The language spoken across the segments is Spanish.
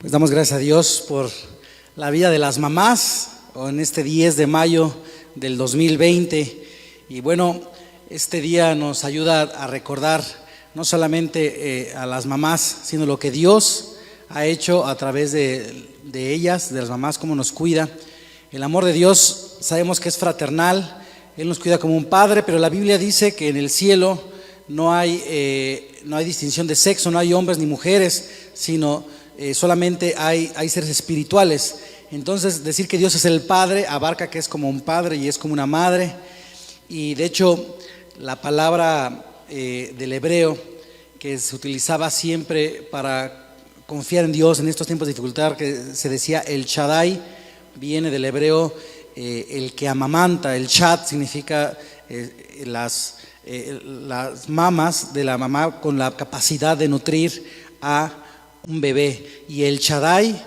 Pues damos gracias a Dios por la vida de las mamás en este 10 de mayo del 2020. Y bueno, este día nos ayuda a recordar no solamente a las mamás, sino lo que Dios ha hecho a través de ellas, de las mamás, cómo nos cuida. El amor de Dios sabemos que es fraternal, Él nos cuida como un padre, pero la Biblia dice que en el cielo no hay distinción de sexo, no hay hombres ni mujeres, sino solamente hay seres espirituales. Entonces decir que Dios es el Padre abarca que es como un padre y es como una madre. Y de hecho la palabra del hebreo que se utilizaba siempre para confiar en Dios en estos tiempos de dificultad, que se decía el Shaddai, viene del hebreo el que amamanta. El Shad significa las mamas de la mamá con la capacidad de nutrir a un bebé, y el Shaddai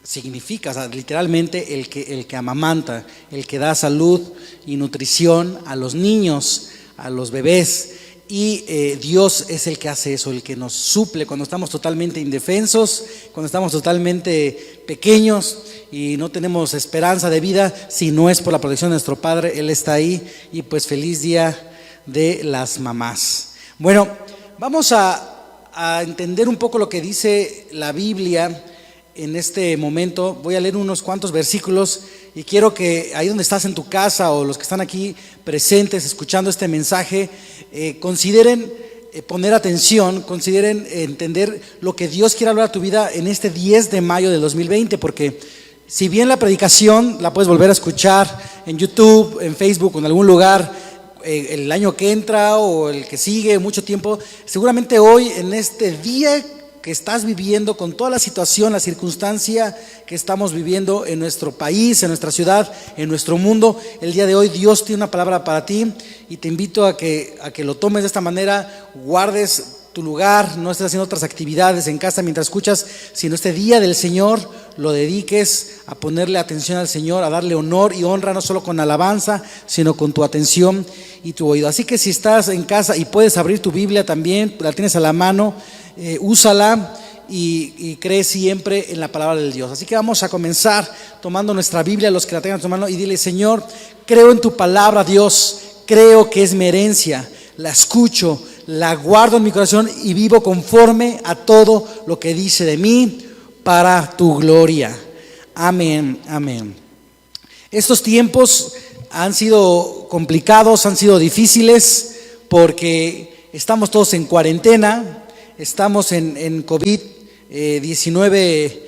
significa, o sea, literalmente el que amamanta, el que da salud y nutrición a los niños, a los bebés. Y Dios es el que hace eso, el que nos suple cuando estamos totalmente indefensos, cuando estamos totalmente pequeños y no tenemos esperanza de vida. Si no es por la protección de nuestro Padre, Él está ahí. Y pues feliz día de las mamás. Bueno, vamos a entender un poco lo que dice la Biblia en este momento. Voy a leer unos cuantos versículos y quiero que ahí donde estás en tu casa o los que están aquí presentes escuchando este mensaje, consideren poner atención, consideren entender lo que Dios quiere hablar a tu vida en este 10 de mayo del 2020, porque si bien la predicación la puedes volver a escuchar en YouTube, en Facebook o en algún lugar el año que entra o el que sigue, mucho tiempo, seguramente hoy en este día que estás viviendo, con toda la situación, la circunstancia que estamos viviendo en nuestro país, en nuestra ciudad, en nuestro mundo, el día de hoy Dios tiene una palabra para ti y te invito a que lo tomes de esta manera, guardes tu lugar, no estés haciendo otras actividades en casa mientras escuchas, sino este día del Señor lo dediques a ponerle atención al Señor, a darle honor y honra, no solo con alabanza, sino con tu atención y tu oído. Así que si estás en casa y puedes abrir tu Biblia también, la tienes a la mano, úsala y cree siempre en la palabra de Dios. Así que vamos a comenzar tomando nuestra Biblia, los que la tengan en tu mano, y dile: Señor, creo en tu palabra, Dios, creo que es mi herencia, la escucho, la guardo en mi corazón y vivo conforme a todo lo que dice de mí para tu gloria. Amén, amén. Estos tiempos han sido complicados, han sido difíciles, porque estamos todos en cuarentena, estamos en COVID-19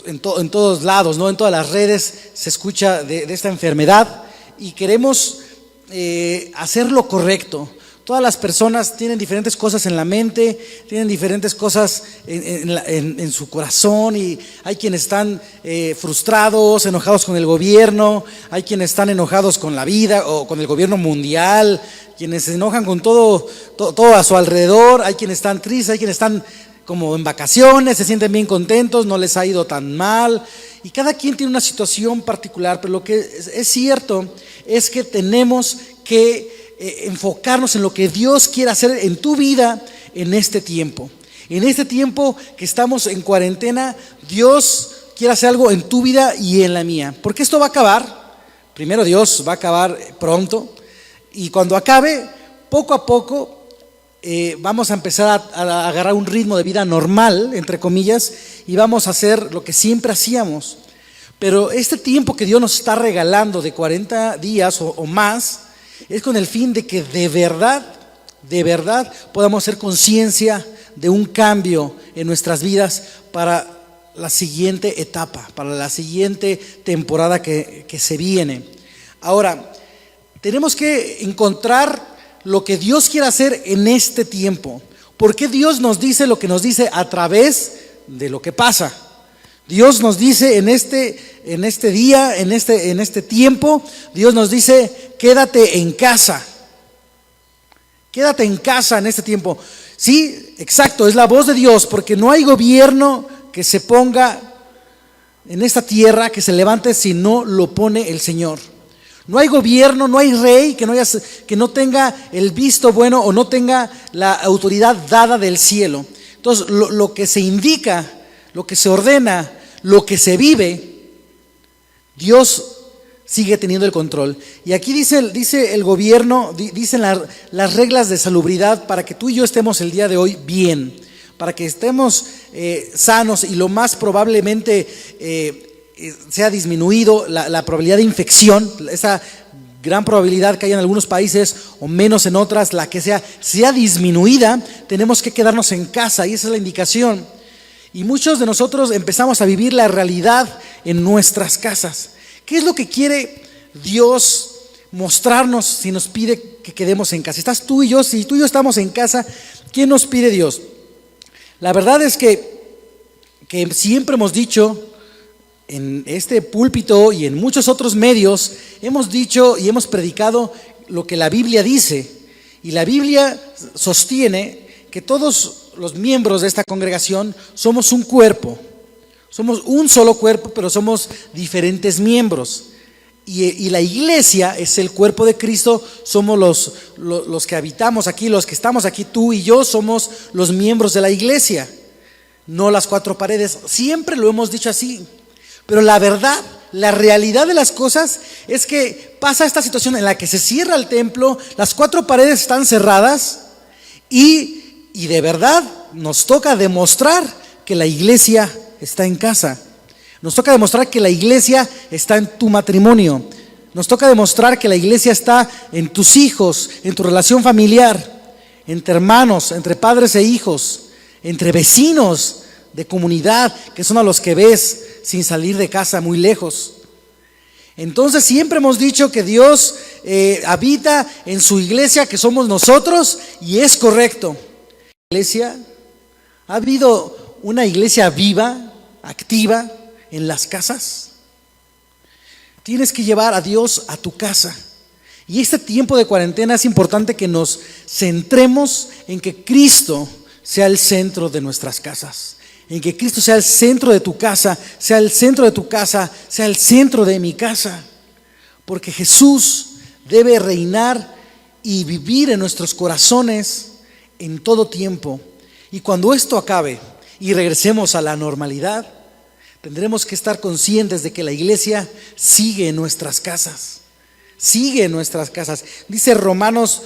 en todos lados, ¿no? En todas las redes se escucha de esta enfermedad y queremos hacer lo correcto. Todas las personas tienen diferentes cosas en la mente, tienen diferentes cosas en su corazón, y hay quienes están frustrados, enojados con el gobierno, hay quienes están enojados con la vida o con el gobierno mundial, quienes se enojan con todo a su alrededor, hay quienes están tristes, hay quienes están como en vacaciones, se sienten bien contentos, no les ha ido tan mal, y cada quien tiene una situación particular, pero lo que es cierto es que tenemos que enfocarnos en lo que Dios quiere hacer en tu vida en este tiempo. En este tiempo que estamos en cuarentena, Dios quiere hacer algo en tu vida y en la mía, porque esto va a acabar. Primero, Dios va a acabar pronto, y cuando acabe, poco a poco vamos a empezar a agarrar un ritmo de vida normal, entre comillas, y vamos a hacer lo que siempre hacíamos. Pero este tiempo que Dios nos está regalando de 40 días o más, es con el fin de que de verdad podamos hacer conciencia de un cambio en nuestras vidas para la siguiente etapa, para la siguiente temporada que se viene. Ahora, tenemos que encontrar lo que Dios quiere hacer en este tiempo. ¿Por qué Dios nos dice lo que nos dice a través de lo que pasa? Dios nos dice en este día, en este tiempo, Dios nos dice: quédate en casa. Quédate en casa en este tiempo. Sí, exacto, es la voz de Dios, porque no hay gobierno que se ponga en esta tierra, que se levante si no lo pone el Señor. No hay gobierno, no hay rey que no tenga el visto bueno o no tenga la autoridad dada del cielo. Entonces, lo que se indica, lo que se ordena, lo que se vive, Dios sigue teniendo el control. Y aquí dice el gobierno, dicen las reglas de salubridad para que tú y yo estemos el día de hoy bien, para que estemos sanos, y lo más probablemente sea disminuido la probabilidad de infección, esa gran probabilidad que hay en algunos países o menos en otras, la que sea disminuida. Tenemos que quedarnos en casa, y esa es la indicación. Y muchos de nosotros empezamos a vivir la realidad en nuestras casas. ¿Qué es lo que quiere Dios mostrarnos si nos pide que quedemos en casa? Estás tú y yo, si tú y yo estamos en casa, ¿qué nos pide Dios? La verdad es que siempre hemos dicho en este púlpito y en muchos otros medios, hemos dicho y hemos predicado lo que la Biblia dice. Y la Biblia sostiene que todos los miembros de esta congregación somos un cuerpo. Somos un solo cuerpo, pero somos diferentes miembros. Y la iglesia es el cuerpo de Cristo. Somos los que habitamos aquí, los que estamos aquí, tú y yo somos los miembros de la iglesia, no las cuatro paredes. Siempre lo hemos dicho así. Pero la verdad, la realidad de las cosas es que pasa esta situación en la que se cierra el templo, las cuatro paredes están cerradas, y de verdad nos toca demostrar que la iglesia está en casa. Nos toca demostrar que la iglesia está en tu matrimonio. Nos toca demostrar que la iglesia está en tus hijos, en tu relación familiar, entre hermanos, entre padres e hijos, entre vecinos de comunidad, que son a los que ves sin salir de casa muy lejos. Entonces siempre hemos dicho que Dios habita en su iglesia, que somos nosotros, y es correcto. Iglesia, ¿ha habido una iglesia viva, activa en las casas? Tienes que llevar a Dios a tu casa. Y este tiempo de cuarentena es importante que nos centremos en que Cristo sea el centro de nuestras casas, en que Cristo sea el centro de tu casa, sea el centro de tu casa, sea el centro de mi casa, porque Jesús debe reinar y vivir en nuestros corazones en todo tiempo. Y cuando esto acabe y regresemos a la normalidad, tendremos que estar conscientes de que la iglesia sigue en nuestras casas. Sigue en nuestras casas. Dice Romanos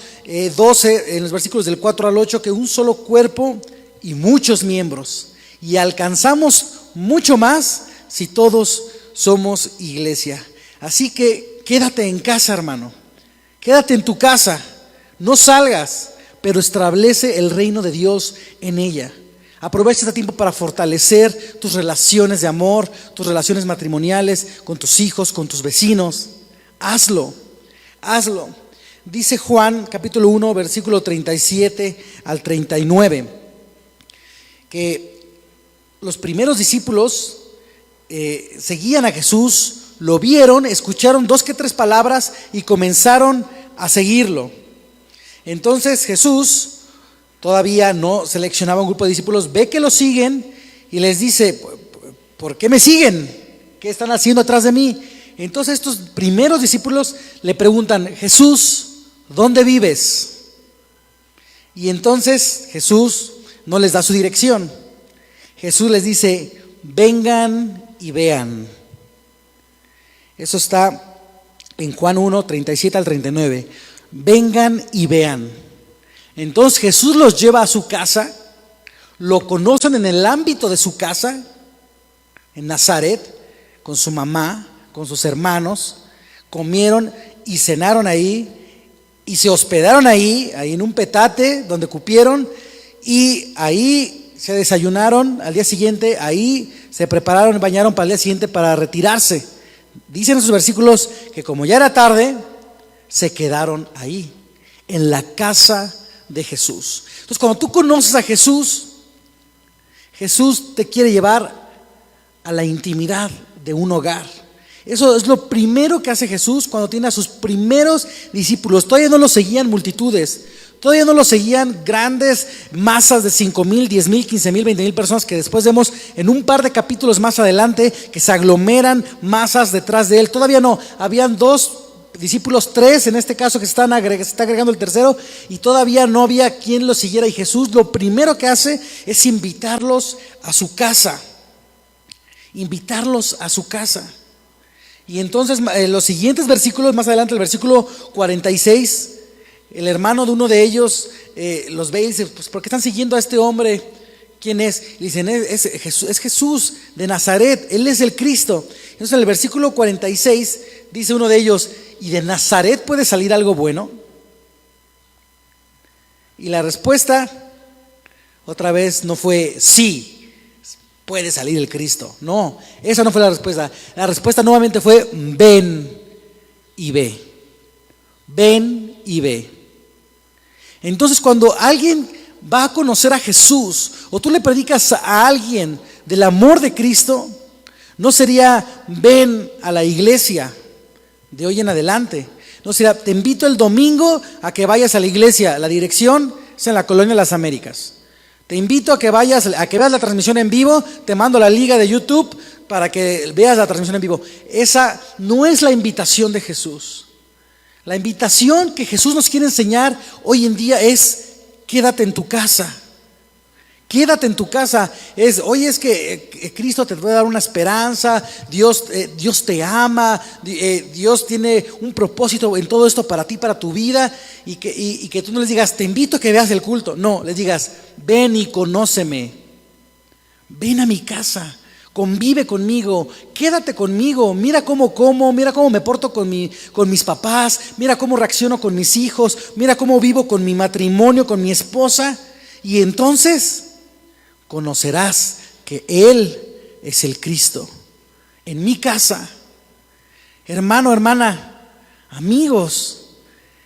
12, en los versículos del 4 al 8, que un solo cuerpo y muchos miembros. Y alcanzamos mucho más si todos somos iglesia. Así que quédate en casa, hermano. Quédate en tu casa. No salgas, pero establece el reino de Dios en ella. Aprovecha este tiempo para fortalecer tus relaciones de amor, tus relaciones matrimoniales, con tus hijos, con tus vecinos. Hazlo. Dice Juan capítulo 1, versículo 37 al 39, que los primeros discípulos seguían a Jesús, lo vieron, escucharon 2 que 3 palabras y comenzaron a seguirlo. Entonces Jesús todavía no seleccionaba un grupo de discípulos, ve que lo siguen y les dice: ¿por qué me siguen? ¿Qué están haciendo atrás de mí? Entonces estos primeros discípulos le preguntan: Jesús, ¿dónde vives? Y entonces Jesús no les da su dirección. Jesús les dice: vengan y vean. Eso está en Juan 1, 37 al 39. Vengan y vean. Entonces Jesús los lleva a su casa, lo conocen en el ámbito de su casa, en Nazaret, con su mamá, con sus hermanos, comieron y cenaron ahí, y se hospedaron ahí en un petate donde cupieron, y ahí se desayunaron. Al día siguiente ahí se prepararon y bañaron para el día siguiente para retirarse. Dicen esos versículos que como ya era tarde, se quedaron ahí, en la casa de Jesús. Entonces, cuando tú conoces a Jesús, Jesús te quiere llevar a la intimidad de un hogar. Eso es lo primero que hace Jesús cuando tiene a sus primeros discípulos. Todavía no los seguían multitudes, todavía no los seguían grandes masas de 5,000, 10,000, 15,000, 20,000 personas, que después vemos en un par de capítulos más adelante que se aglomeran masas detrás de él. Todavía no, habían 2 discípulos 3 en este caso que se está agregando el tercero, y todavía no había quien lo siguiera, y Jesús lo primero que hace es invitarlos a su casa. Invitarlos a su casa. Y entonces los siguientes versículos, más adelante el versículo 46, el hermano de uno de ellos los ve y dice: pues ¿por qué están siguiendo a este hombre? ¿Quién es? Y dicen: es Jesús de Nazaret, Él es el Cristo. Entonces en el versículo 46 dice uno de ellos: ¿y de Nazaret puede salir algo bueno? Y la respuesta otra vez no fue sí, puede salir el Cristo. No, esa no fue la respuesta. La respuesta nuevamente fue: ven y ve. Ven y ve. Entonces cuando alguien va a conocer a Jesús, o tú le predicas a alguien del amor de Cristo, no sería: ven a la iglesia de hoy en adelante. No sería: te invito el domingo a que vayas a la iglesia, la dirección es en la Colonia Las Américas. Te invito a que veas la transmisión en vivo, te mando la liga de YouTube para que veas la transmisión en vivo. Esa no es la invitación de Jesús. La invitación que Jesús nos quiere enseñar hoy en día es: quédate en tu casa. Quédate en tu casa. Hoy es que Cristo te puede dar una esperanza. Dios te ama. Dios tiene un propósito en todo esto para ti, para tu vida. Y que tú no les digas: te invito a que veas el culto. No, les digas: ven y conóceme. Ven a mi casa. Convive conmigo, quédate conmigo, mira cómo como, mira cómo me porto con mis papás, mira cómo reacciono con mis hijos, mira cómo vivo con mi matrimonio, con mi esposa, y entonces conocerás que Él es el Cristo en mi casa. Hermano, hermana, amigos,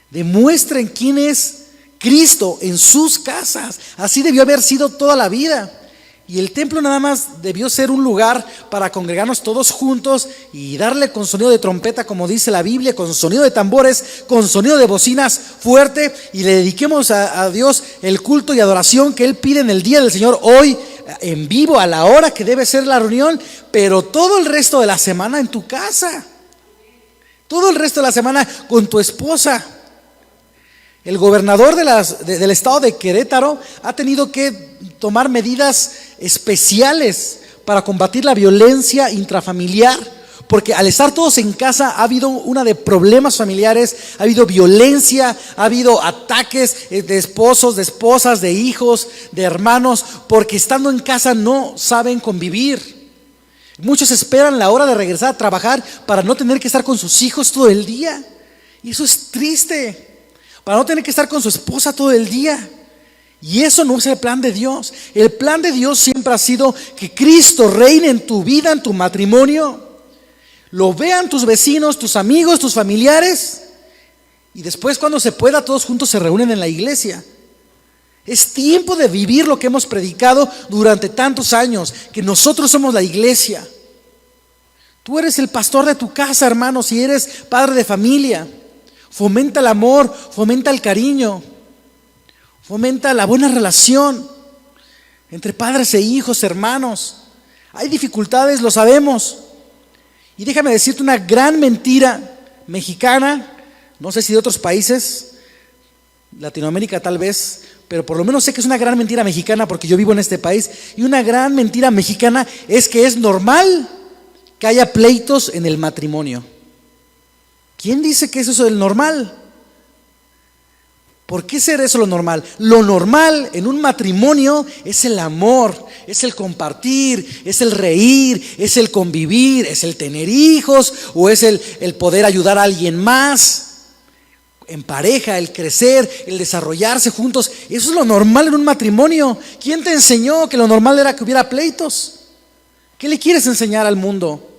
demuestren quién es Cristo en sus casas. Así debió haber sido toda la vida. Y el templo nada más debió ser un lugar para congregarnos todos juntos y darle con sonido de trompeta, como dice la Biblia, con sonido de tambores, con sonido de bocinas fuerte, y le dediquemos a Dios el culto y adoración que Él pide en el día del Señor, hoy en vivo, a la hora que debe ser la reunión, pero todo el resto de la semana en tu casa, todo el resto de la semana con tu esposa. El gobernador del estado de Querétaro ha tenido que tomar medidas especiales para combatir la violencia intrafamiliar, porque al estar todos en casa ha habido una de problemas familiares, ha habido violencia, ha habido ataques de esposos, de esposas, de hijos, de hermanos, porque estando en casa no saben convivir. Muchos esperan la hora de regresar a trabajar para no tener que estar con sus hijos todo el día, y eso es triste. Para no tener que estar con su esposa todo el día. Y eso no es el plan de Dios. El plan de Dios siempre ha sido que Cristo reine en tu vida, en tu matrimonio. Lo vean tus vecinos, tus amigos, tus familiares. Y después, cuando se pueda, todos juntos se reúnen en la iglesia. Es tiempo de vivir lo que hemos predicado durante tantos años, que nosotros somos la iglesia. Tú eres el pastor de tu casa, hermano, si eres padre de familia. Fomenta el amor, fomenta el cariño, fomenta la buena relación entre padres e hijos, hermanos. Hay dificultades, lo sabemos. Y déjame decirte una gran mentira mexicana, no sé si de otros países, Latinoamérica tal vez, pero por lo menos sé que es una gran mentira mexicana porque yo vivo en este país. Y una gran mentira mexicana es que es normal que haya pleitos en el matrimonio. ¿Quién dice que eso es el normal? ¿Por qué ser eso lo normal? Lo normal en un matrimonio es el amor, es el compartir, es el reír, es el convivir, es el tener hijos, o es el poder ayudar a alguien más en pareja, el crecer, el desarrollarse juntos. Eso es lo normal en un matrimonio. ¿Quién te enseñó que lo normal era que hubiera pleitos? ¿Qué le quieres enseñar al mundo?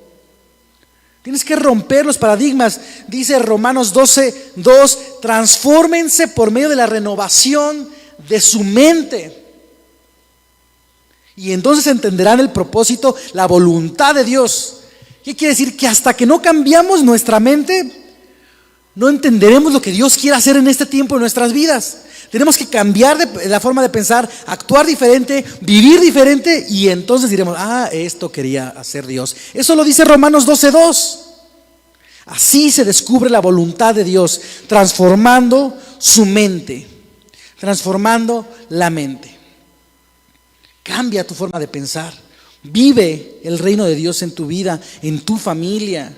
Tienes que romper los paradigmas. Dice Romanos 12:2, transfórmense por medio de la renovación de su mente. Y entonces entenderán el propósito, la voluntad de Dios. ¿Qué quiere decir? Que hasta que no cambiamos nuestra mente, no entenderemos lo que Dios quiere hacer en este tiempo en nuestras vidas. Tenemos que cambiar la forma de pensar, actuar diferente, vivir diferente, y entonces diremos: esto quería hacer Dios. Eso lo dice Romanos 12:2. Así se descubre la voluntad de Dios, transformando su mente, transformando la mente. Cambia tu forma de pensar. Vive el reino de Dios en tu vida, en tu familia.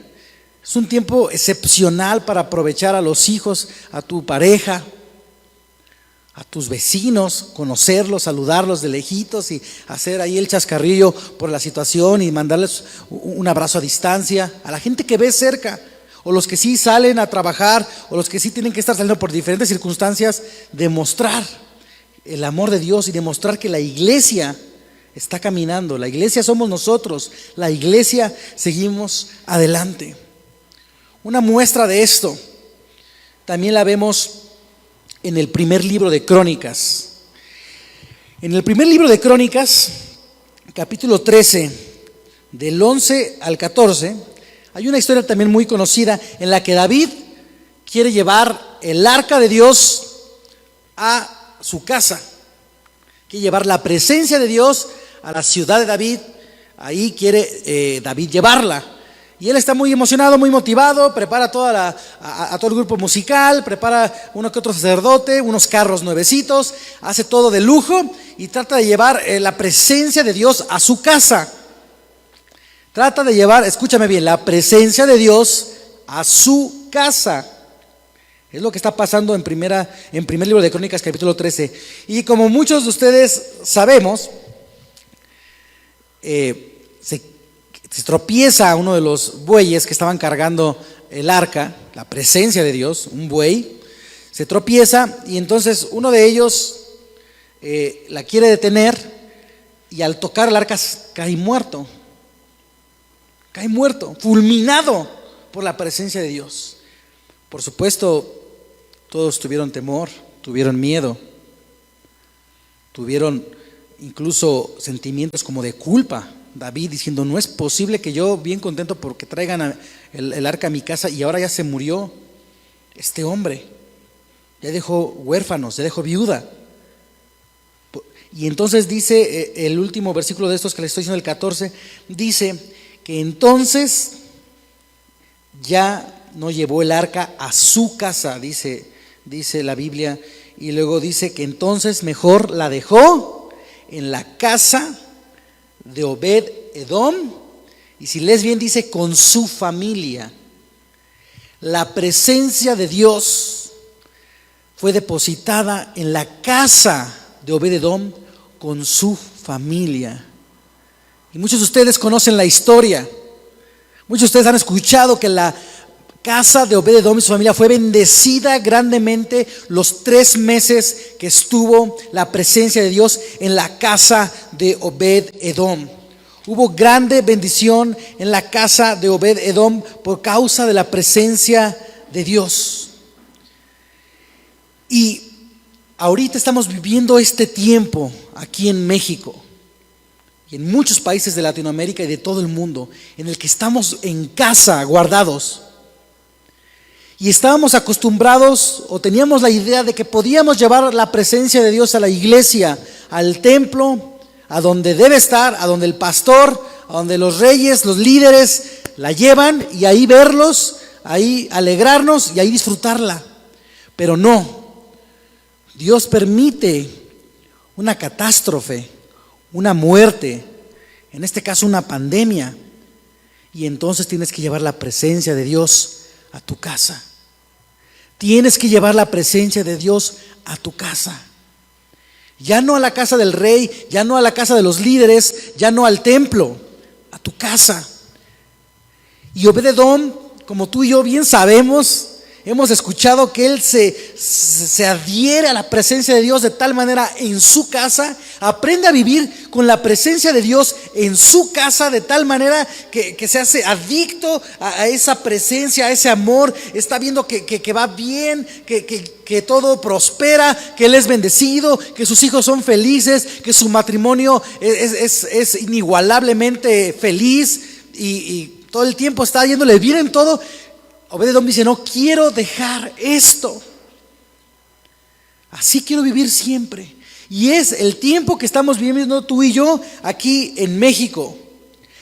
Es un tiempo excepcional para aprovechar a los hijos, a tu pareja, a tus vecinos, conocerlos, saludarlos de lejitos y hacer ahí el chascarrillo por la situación y mandarles un abrazo a distancia. A la gente que ves cerca, o los que sí salen a trabajar, o los que sí tienen que estar saliendo por diferentes circunstancias, demostrar el amor de Dios y demostrar que la iglesia está caminando. La iglesia somos nosotros, la iglesia seguimos adelante. Una muestra de esto también la vemos en el primer libro de Crónicas. En el primer libro de Crónicas, capítulo 13, del 11 al 14, hay una historia también muy conocida en la que David quiere llevar el arca de Dios a su casa, quiere llevar la presencia de Dios a la ciudad de David. Ahí quiere David llevarla. Y él está muy emocionado, muy motivado, prepara a todo el grupo musical, prepara uno que otro sacerdote, unos carros nuevecitos, hace todo de lujo y trata de llevar la presencia de Dios a su casa. Trata de llevar, escúchame bien, la presencia de Dios a su casa. Es lo que está pasando en primer libro de Crónicas, capítulo 13. Y como muchos de ustedes sabemos, se tropieza uno de los bueyes que estaban cargando el arca, la presencia de Dios, un buey, se tropieza y entonces uno de ellos la quiere detener y al tocar el arca cae muerto, fulminado por la presencia de Dios. Por supuesto, todos tuvieron temor, tuvieron miedo, tuvieron incluso sentimientos como de culpa. David diciendo, no es posible que yo bien contento porque traigan el arca a mi casa y ahora ya se murió este hombre, ya dejó huérfanos, ya dejó viuda. Y entonces dice el último versículo de estos que les estoy diciendo, el 14, dice que entonces ya no llevó el arca a su casa, dice la Biblia, y luego dice que entonces mejor la dejó en la casa de Obed-Edom, y si lees bien dice con su familia. La presencia de Dios fue depositada en la casa de Obed-Edom con su familia. Y muchos de ustedes conocen la historia, muchos de ustedes han escuchado que la casa de Obed-Edom y su familia fue bendecida grandemente los 3 meses que estuvo la presencia de Dios en la casa de Obed-Edom. Hubo grande bendición en la casa de Obed-Edom por causa de la presencia de Dios. Y ahorita estamos viviendo este tiempo aquí en México y en muchos países de Latinoamérica y de todo el mundo, en el que estamos en casa guardados. Y estábamos acostumbrados o teníamos la idea de que podíamos llevar la presencia de Dios a la iglesia, al templo, a donde debe estar, a donde el pastor, a donde los reyes, los líderes la llevan y ahí verlos, ahí alegrarnos y ahí disfrutarla. Pero no, Dios permite una catástrofe, una muerte, en este caso una pandemia, y entonces tienes que llevar la presencia de Dios a tu casa. Tienes que llevar la presencia de Dios a tu casa. Ya no a la casa del rey, ya no a la casa de los líderes, ya no al templo, a tu casa. Y Obed-Edom, como tú y yo bien sabemos, hemos escuchado que él se adhiere a la presencia de Dios de tal manera en su casa, aprende a vivir con la presencia de Dios en su casa de tal manera que se hace adicto a esa presencia, a ese amor. Está viendo que va bien, que todo prospera, que él es bendecido, que sus hijos son felices, que su matrimonio es inigualablemente feliz y todo el tiempo está yéndole bien en todo. Obed-Edom dice, no quiero dejar esto, así quiero vivir siempre. Y es el tiempo que estamos viviendo tú y yo aquí en México.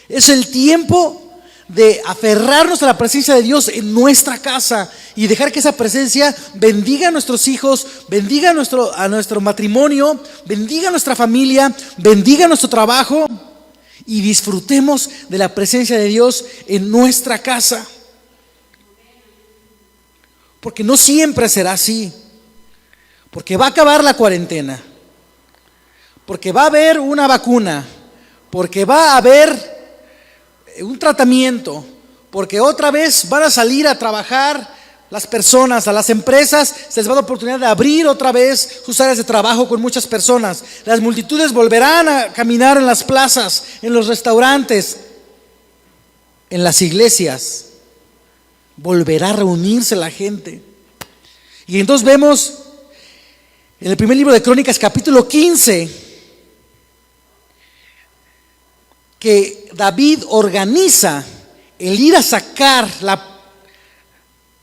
Es el tiempo de aferrarnos a la presencia de Dios en nuestra casa y dejar que esa presencia bendiga a nuestros hijos, bendiga a nuestro matrimonio, bendiga a nuestra familia, bendiga nuestro trabajo y disfrutemos de la presencia de Dios en nuestra casa. Porque no siempre será así, porque va a acabar la cuarentena, porque va a haber una vacuna, porque va a haber un tratamiento, porque otra vez van a salir a trabajar las personas, a las empresas se les va a dar la oportunidad de abrir otra vez sus áreas de trabajo con muchas personas. Las multitudes volverán a caminar en las plazas, en los restaurantes, en las iglesias. Volverá a reunirse la gente. Y entonces vemos en el primer libro de Crónicas, capítulo 15, que David organiza el ir a sacar la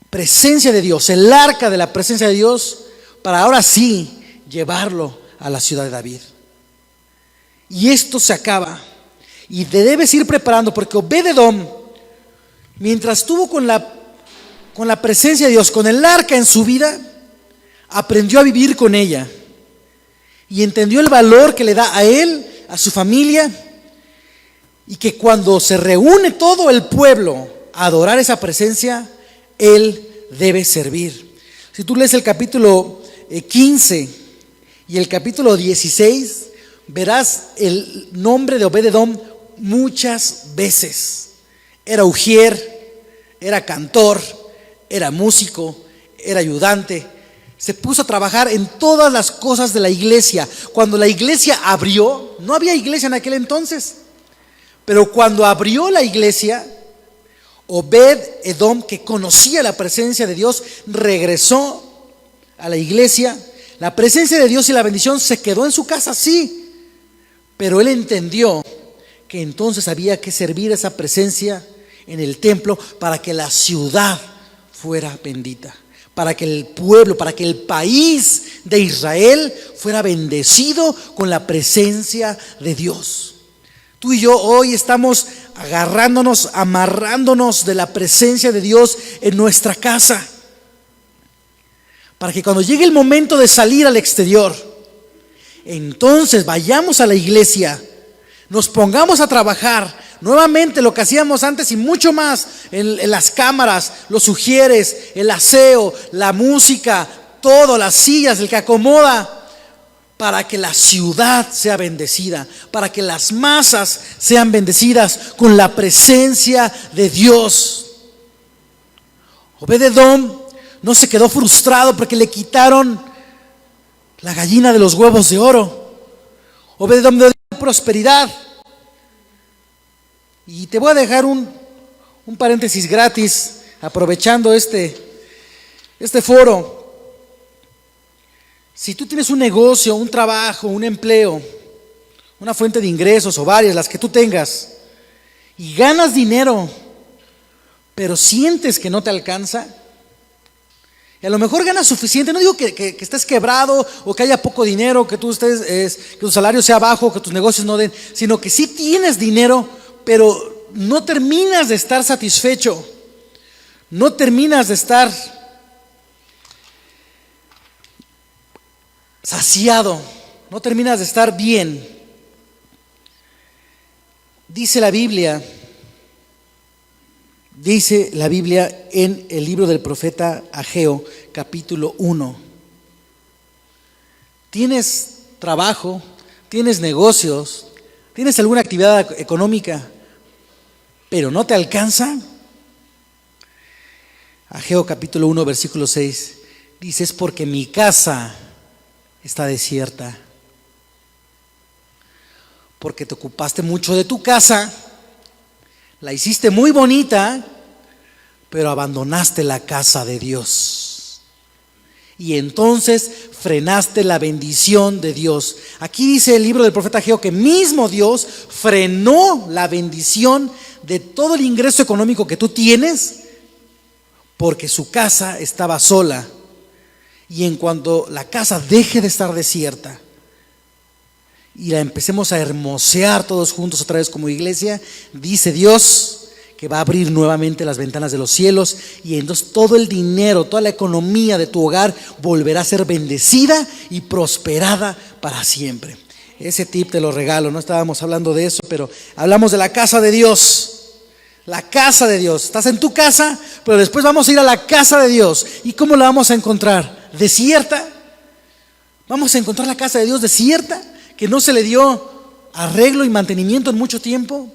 presencia de Dios, el arca de la presencia de Dios, para ahora sí llevarlo a la ciudad de David. Y esto se acaba y te debes ir preparando, porque Obed-Edom, mientras estuvo con la presencia de Dios, con el arca en su vida, aprendió a vivir con ella y entendió el valor que le da a él, a su familia, y que cuando se reúne todo el pueblo a adorar esa presencia, él debe servir. Si tú lees el capítulo 15 y el capítulo 16, verás el nombre de Obed-Edom muchas veces. Era ujier, era cantor, era músico, era ayudante. Se puso a trabajar en todas las cosas de la iglesia. Cuando la iglesia abrió, no había iglesia en aquel entonces, pero cuando abrió la iglesia, Obed-Edom, que conocía la presencia de Dios, regresó a la iglesia. La presencia de Dios y la bendición se quedó en su casa, sí, pero él entendió que entonces había que servir esa presencia en el templo para que la ciudad fuera bendita, para que el pueblo, para que el país de Israel fuera bendecido con la presencia de Dios. Tú y yo hoy estamos agarrándonos, amarrándonos de la presencia de Dios en nuestra casa, para que cuando llegue el momento de salir al exterior, entonces vayamos a la iglesia, nos pongamos a trabajar nuevamente lo que hacíamos antes y mucho más en las cámaras, los ujieres, el aseo, la música, todo, las sillas, el que acomoda, para que la ciudad sea bendecida, para que las masas sean bendecidas con la presencia de Dios. Obed-Edom no se quedó frustrado porque le quitaron la gallina de los huevos de oro. Obed-Edom dio prosperidad. Y te voy a dejar un paréntesis gratis, aprovechando este foro. Si tú tienes un negocio, un trabajo, un empleo, una fuente de ingresos o varias, las que tú tengas, y ganas dinero, pero sientes que no te alcanza, y a lo mejor ganas suficiente, no digo que estés quebrado o que haya poco dinero, que que tu salario sea bajo, que tus negocios no den, sino que sí tienes dinero, pero no terminas de estar satisfecho, no terminas de estar saciado, no terminas de estar bien. Dice la Biblia en el libro del profeta Ageo, capítulo 1. ¿Tienes trabajo? ¿Tienes negocios? ¿Tienes alguna actividad económica, pero no te alcanza? Ageo capítulo 1, versículo 6 dice: es porque mi casa está desierta, porque te ocupaste mucho de tu casa, la hiciste muy bonita, pero abandonaste la casa de Dios, y entonces frenaste la bendición de Dios. Aquí dice el libro del profeta Ageo que mismo Dios frenó la bendición de todo el ingreso económico que tú tienes, porque su casa estaba sola. Y en cuanto la casa deje de estar desierta y la empecemos a hermosear todos juntos otra vez como iglesia, dice Dios que que va a abrir nuevamente las ventanas de los cielos, y entonces todo el dinero, toda la economía de tu hogar volverá a ser bendecida y prosperada para siempre. Ese tip te lo regalo. No estábamos hablando de eso, pero hablamos de la casa de Dios. La casa de Dios. Estás en tu casa, pero después vamos a ir a la casa de Dios. ¿Y cómo la vamos a encontrar? ¿Desierta? ¿Vamos a encontrar la casa de Dios desierta, que no se le dio arreglo y mantenimiento en mucho tiempo?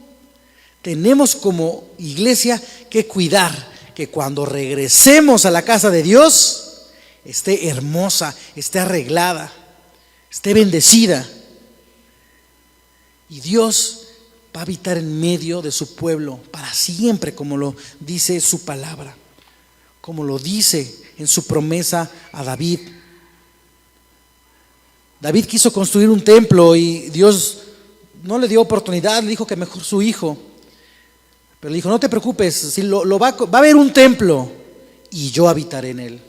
Tenemos como iglesia que cuidar que cuando regresemos a la casa de Dios esté hermosa, esté arreglada, esté bendecida. Y Dios va a habitar en medio de su pueblo para siempre, como lo dice su palabra, como lo dice en su promesa a David. David quiso construir un templo y Dios no le dio oportunidad, le dijo que mejor su hijo. Pero le dijo: no te preocupes, si va a haber un templo y yo habitaré en él.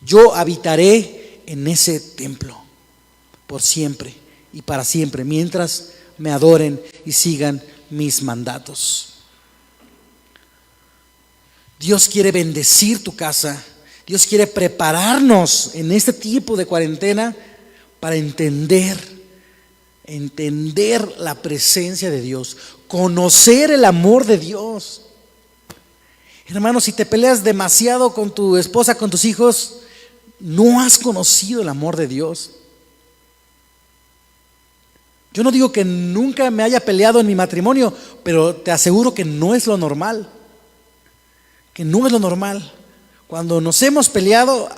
Yo habitaré en ese templo por siempre y para siempre, mientras me adoren y sigan mis mandatos. Dios quiere bendecir tu casa. Dios quiere prepararnos en este tiempo de cuarentena para entender la presencia de Dios, conocer el amor de Dios. Hermano, si te peleas demasiado con tu esposa, con tus hijos, no has conocido el amor de Dios. Yo no digo que nunca me haya peleado en mi matrimonio, pero te aseguro que no es lo normal. Que no es lo normal. Cuando nos hemos peleado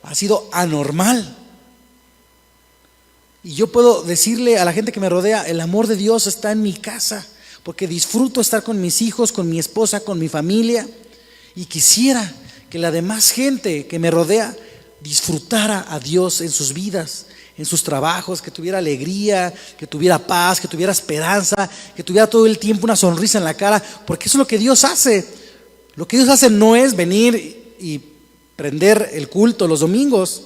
ha sido anormal. Y yo puedo decirle a la gente que me rodea: el amor de Dios está en mi casa, porque disfruto estar con mis hijos, con mi esposa, con mi familia. Y quisiera que la demás gente que me rodea disfrutara a Dios en sus vidas, en sus trabajos, que tuviera alegría, que tuviera paz, que tuviera esperanza, que tuviera todo el tiempo una sonrisa en la cara, porque eso es lo que Dios hace. Lo que Dios hace no es venir y prender el culto los domingos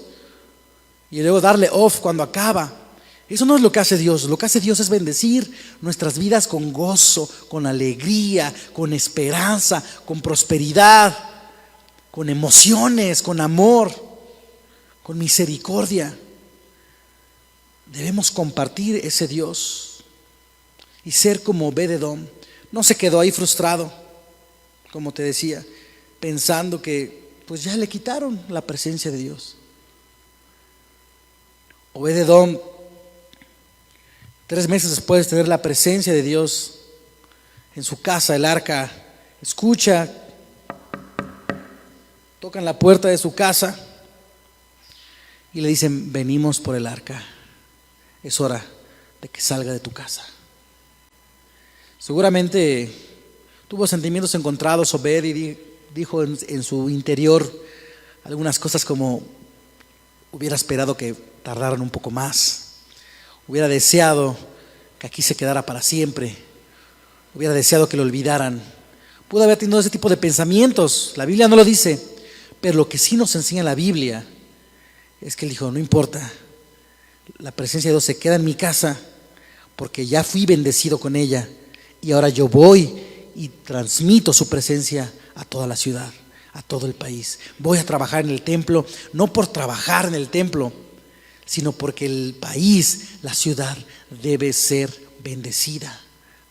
y luego darle off cuando acaba. Eso no es lo que hace Dios. Lo que hace Dios es bendecir nuestras vidas con gozo, con alegría, con esperanza, con prosperidad, con emociones, con amor, con misericordia. Debemos compartir ese Dios y ser como Obed-Edom. No se quedó ahí frustrado, como te decía, pensando que pues ya le quitaron la presencia de Dios. Obed-Edom, 3 meses después de tener la presencia de Dios en su casa, el arca, escucha, tocan la puerta de su casa y le dicen: venimos por el arca, es hora de que salga de tu casa. Seguramente tuvo sentimientos encontrados Obed y dijo en su interior algunas cosas como: hubiera esperado que tardaran un poco más, hubiera deseado que aquí se quedara para siempre, hubiera deseado que lo olvidaran. Pudo haber tenido ese tipo de pensamientos. La Biblia no lo dice, pero lo que sí nos enseña la Biblia es que él dijo: no importa, la presencia de Dios se queda en mi casa porque ya fui bendecido con ella, y ahora yo voy y transmito su presencia a toda la ciudad, a todo el país. Voy a trabajar en el templo, no por trabajar en el templo, sino porque el país, la ciudad, debe ser bendecida,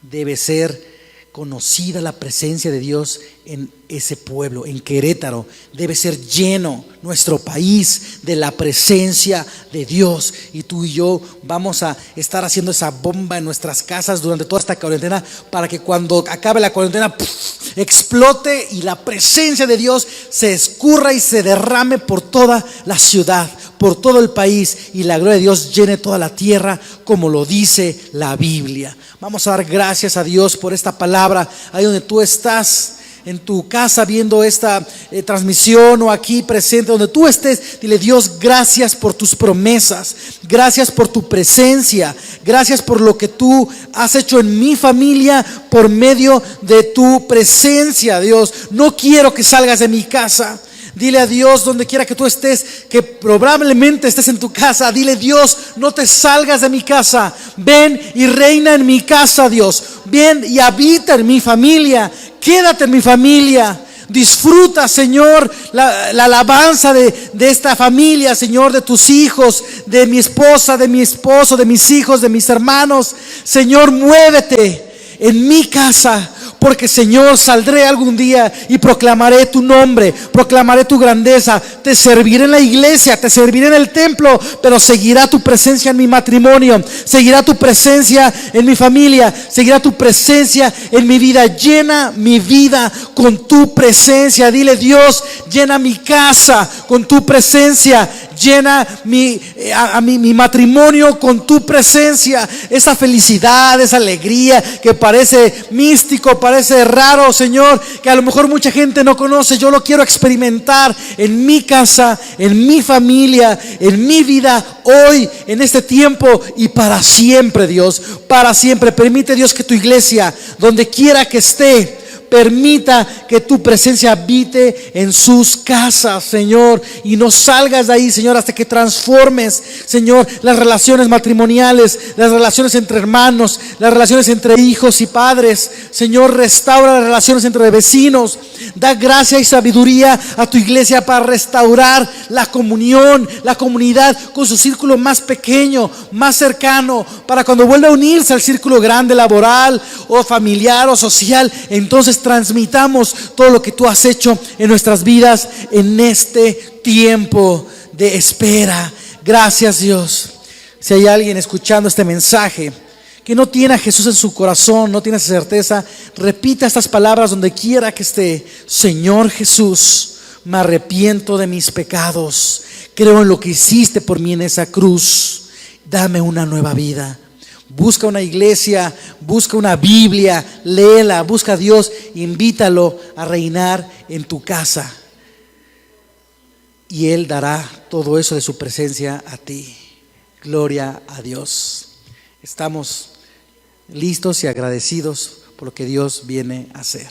debe ser conocida la presencia de Dios en ese pueblo, en Querétaro. Debe ser lleno nuestro país de la presencia de Dios. Y tú y yo vamos a estar haciendo esa bomba en nuestras casas durante toda esta cuarentena, para que cuando acabe la cuarentena explote y la presencia de Dios se escurra y se derrame por toda la ciudad, por todo el país, y la gloria de Dios llene toda la tierra, como lo dice la Biblia. Vamos a dar gracias a Dios por esta palabra. Ahí donde tú estás, en tu casa viendo esta transmisión, o aquí presente, donde tú estés, dile: Dios, gracias por tus promesas, gracias por tu presencia, gracias por lo que tú has hecho en mi familia por medio de tu presencia. Dios, no quiero que salgas de mi casa. Dile a Dios, donde quiera que tú estés, que probablemente estés en tu casa, dile: Dios, no te salgas de mi casa, ven y reina en mi casa, Dios, ven y habita en mi familia, quédate en mi familia. Disfruta, Señor, la alabanza de esta familia, Señor, de tus hijos, de mi esposa, de mi esposo, de mis hijos, de mis hermanos. Señor, muévete en mi casa, porque, Señor, saldré algún día y proclamaré tu nombre, proclamaré tu grandeza. Te serviré en la iglesia, te serviré en el templo, pero seguirá tu presencia en mi matrimonio, seguirá tu presencia en mi familia, seguirá tu presencia en mi vida. Llena mi vida con tu presencia. Dile: Dios, llena mi casa con tu presencia, llena mi matrimonio con tu presencia. Esa felicidad, esa alegría que parece místico, parece raro, Señor, que a lo mejor mucha gente no conoce, yo lo quiero experimentar en mi casa, en mi familia, en mi vida, hoy, en este tiempo y para siempre, Dios, para siempre. Permite, Dios, que tu iglesia, donde quiera que esté, permita que tu presencia habite en sus casas, Señor, y no salgas de ahí, Señor, hasta que transformes, Señor, las relaciones matrimoniales, las relaciones entre hermanos, las relaciones entre hijos y padres. Señor, restaura las relaciones entre vecinos. Da gracia y sabiduría a tu iglesia para restaurar la comunión, la comunidad con su círculo más pequeño, más cercano, para cuando vuelva a unirse al círculo grande, laboral o familiar o social, entonces transmitamos todo lo que tú has hecho en nuestras vidas en este tiempo de espera. Gracias, Dios. Si hay alguien escuchando este mensaje que no tiene a Jesús en su corazón, no tiene esa certeza, repita estas palabras donde quiera que esté: Señor Jesús, me arrepiento de mis pecados, creo en lo que hiciste por mí en esa cruz, dame una nueva vida. Busca una iglesia, busca una Biblia, léela, busca a Dios, invítalo a reinar en tu casa, y Él dará todo eso de su presencia a ti. Gloria a Dios. Estamos listos y agradecidos por lo que Dios viene a hacer.